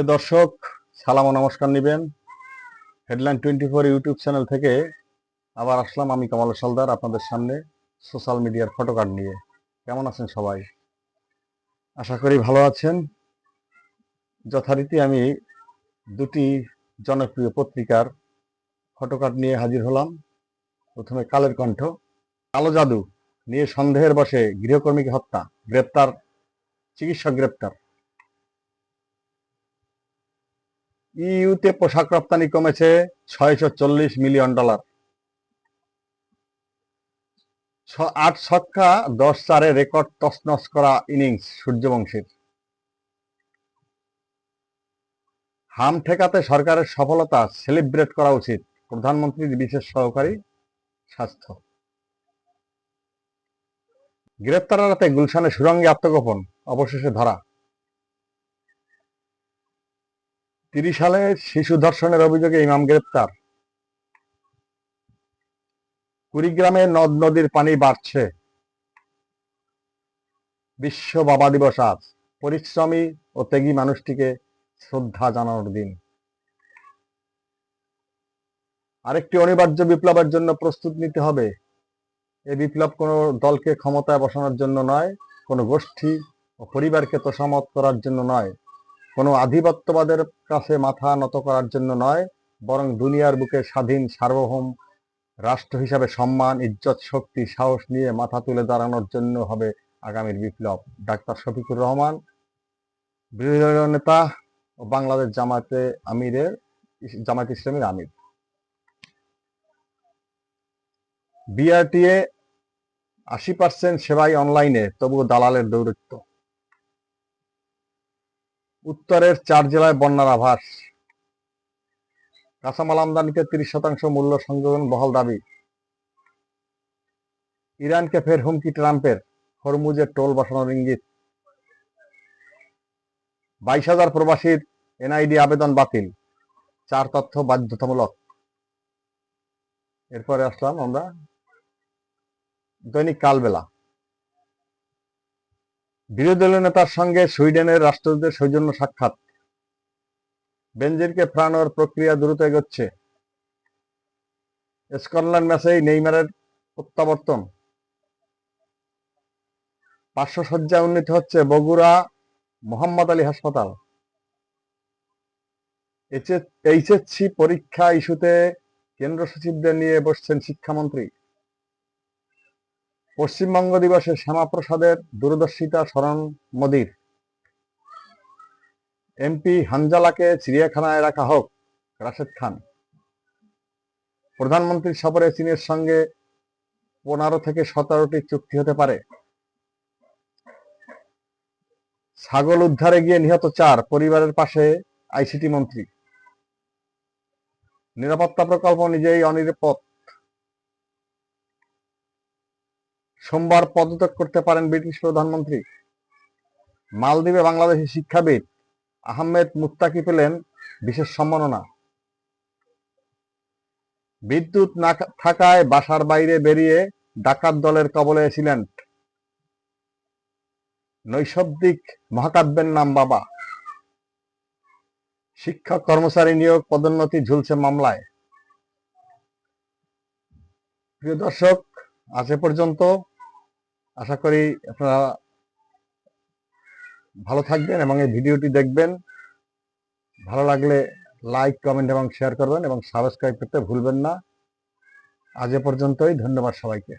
প্রিয় দর্শক, সালাম ও নমস্কার নিবেন। হেডলাইন 24 ইউটিউব চ্যানেল থেকে আবার আসলাম আমি কামাল সালদার আপনাদের সামনে সোশ্যাল মিডিয়ার ফটোকার্ড নিয়ে। কেমন আছেন সবাই? আশা করি ভালো আছেন। যথারীতি আমি দুটি জনপ্রিয় পত্রিকার ফটোকার্ড নিয়ে হাজির হলাম। প্রথমে কালের কণ্ঠ। কালো জাদু নিয়ে সন্দেহের বশে গৃহকর্মীকে হত্যা, গ্রেপ্তার চিকিৎসক গ্রেপ্তার। ইইউতে পোশাক রপ্তানি কমেছে $640 মিলিয়ন। 8 ছক্কা 10 চারে রেকর্ড তছনছ করা ইনিংস সূর্যবংশীর। হাম ঠেকাতে সরকারের সফলতা সেলিব্রেট করা উচিত, প্রধানমন্ত্রীর বিশেষ সহকারী স্বাস্থ্য। গ্রেপ্তার এড়াতে গুলশানে সুড়ঙ্গে আত্মগোপন, অবশেষে ধরা। 30 সালে শিশু ধর্ষণের অভিযোগে ইমাম গ্রেপ্তার। কুড়িগ্রামে নদ নদীর পানি বাড়ছে। বিশ্ব বাবা দিবস আজ, পরিশ্রমী ও ত্যাগী মানুষটিকে শ্রদ্ধা জানানোর দিন। আরেকটি অনিবার্য বিপ্লবের জন্য প্রস্তুত নিতে হবে। এই বিপ্লব কোনো দলকে ক্ষমতায় বসানোর জন্য নয়, কোনো গোষ্ঠী ও পরিবারকে তোষামত করার জন্য নয়, কোনো আধিপত্যবাদের কাছে মাথা নত করার জন্য নয়, বরং দুনিয়ার বুকে স্বাধীন সার্বভৌম রাষ্ট্র হিসাবে সম্মান, ইজ্জত, শক্তি, সাহস নিয়ে মাথা তুলে দাঁড়ানোর জন্য হবে আগামীর বিপ্লব। ডাক্তার শফিকুর রহমান, বিরোধী দলীয় নেতা ও বাংলাদেশ জামায়াত ইসলামীর আমির। বিআরটিএ 80% সেবাই অনলাইনে, তবুও দালালের দৌরাত্ম্য। উত্তরের 4 জেলায় বন্যার আভাস। কাঁচামাল আমদানিতে 30% মূল্য সংযোজন বহাল দাবি। ইরানকে ফের হুমকি ট্রাম্পের, হরমুজে টোল বসানোর ইঙ্গিত। 22,000 প্রবাসীর এনআইডি আবেদন বাতিল, 4 তথ্য বাধ্যতামূলক। এরপরে আসলাম আমরা দৈনিক কালবেলা। বিরোধী দলীয় নেতার সঙ্গে সুইডেনের রাষ্ট্রদূতের সৌজন্য সাক্ষাৎ। বেনজিরকে ফেরানোর প্রক্রিয়া দ্রুত এগোচ্ছে। স্কটল্যান্ড ম্যাচেই নেইমারের প্রত্যাবর্তন। 500 শয্যায় উন্নীত হচ্ছে বগুড়া মোহাম্মদ আলী হাসপাতাল। এইচএসসি পরীক্ষা ইস্যুতে কেন্দ্র সচিবদের নিয়ে বসছেন শিক্ষামন্ত্রী। পশ্চিমবঙ্গ দিবসে শ্যামাপ্রসাদের দূরদর্শিতা স্মরণ মোদির। এমপি হানজালাকে চিড়িয়াখানায় রাখা হোক, রাশেদ খান। প্রধানমন্ত্রীর সফরে চীনের সঙ্গে 15 থেকে 17টি চুক্তি হতে পারে। ছাগল উদ্ধারে গিয়ে নিহত 4, পরিবারের পাশে আইসিটি মন্ত্রী। নিরাপত্তা প্রকল্প নিজেই অনিরাপদ, সোমবার পদত্যাগ করতে পারেন ব্রিটিশ প্রধানমন্ত্রী। মালদ্বীপে বাংলাদেশি শিক্ষাবিদ আহমেদ মুত্তাকি পেলেন বিশেষ সম্মাননা। বিদ্যুৎ না থাকায় বাসার বাইরে বেরিয়ে ডাকাত দলের কবলে এসিলেন্ট। নৈশব্দিক মহাকাব্যের নাম বাবা। শিক্ষক কর্মচারী নিয়োগ পদোন্নতি ঝুলছে মামলায়। প্রিয় দর্শক, আজ এ পর্যন্ত। আশা করি আপনারা ভালো থাকবেন এবং এই ভিডিওটি দেখবেন। ভালো লাগলে লাইক, কমেন্ট এবং শেয়ার করবেন এবং সাবস্ক্রাইব করতে ভুলবেন না। আজ এ পর্যন্তই। ধন্যবাদ সবাইকে।